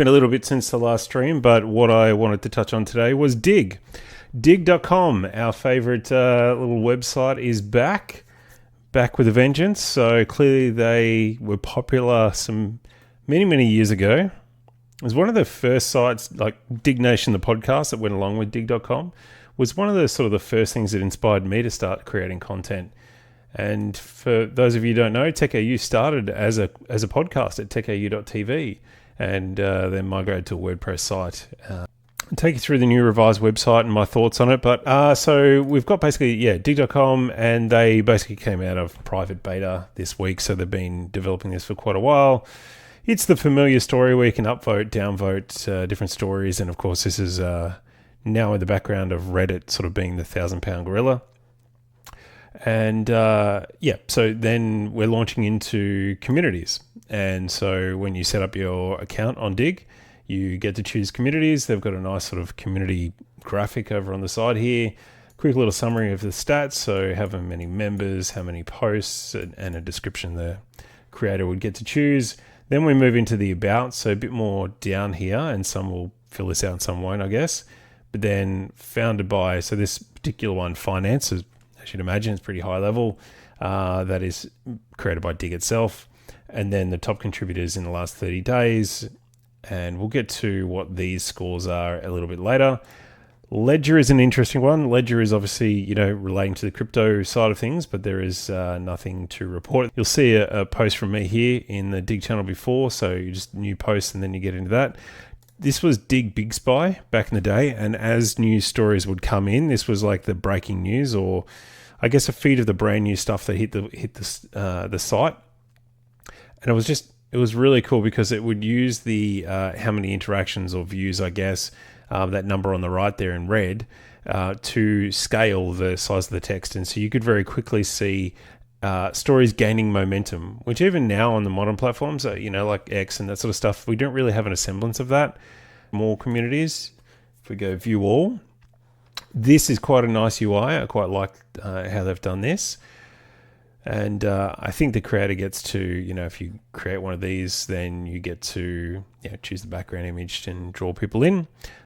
been a little bit since the last stream, but what I wanted to touch on today was Dig. Dig.com, our favorite little website, is back with a vengeance. So clearly they were popular some many years ago. It was one of the first sites, like Dig Nation, the podcast that went along with Dig.com, was one of the sort of the first things that inspired me to start creating content. And for those of you who don't know, TechAU started as a podcast at techau.tv and then migrated to a WordPress site. I'll take you through the new revised website and my thoughts on it. But so we've got basically, dig.com, and they basically came out of private beta this week. So they've been developing this for quite a while. It's the familiar story where you can upvote, downvote different stories. And of course, this is now in the background of Reddit sort of being the 1,000-pound gorilla. And so then we're launching into communities. And so when you set up your account on Dig, you get to choose communities. They've got a nice sort of community graphic over on the side here. Quick little summary of the stats. So how many members, how many posts, and a description the creator would get to choose. Then we move into the about, so a bit more down here, and some will fill this out and some won't, I guess. But then founded by, so this particular one, finances, as you'd imagine, it's pretty high level. That is created by Dig itself. And then the top contributors in the last 30 days. And we'll get to what these scores are a little bit later. Ledger is an interesting one. Ledger is obviously, relating to the crypto side of things, but there is nothing to report. You'll see a post from me here in the Dig channel before. So you just new post and then you get into that. This was Dig Big Spy back in the day, and as news stories would come in, this was like the breaking news, or I guess a feed of the brand new stuff that hit the site. And it was really cool because it would use the how many interactions or views, I guess, that number on the right there in red, to scale the size of the text, and so you could very quickly see stories gaining momentum, which even now on the modern platforms, like X and that sort of stuff, we don't really have an semblance of that. More communities, if we go view all, this is quite a nice UI. I quite like how they've done this. And I think the creator gets to, if you create one of these, then you get to choose the background image and draw people in.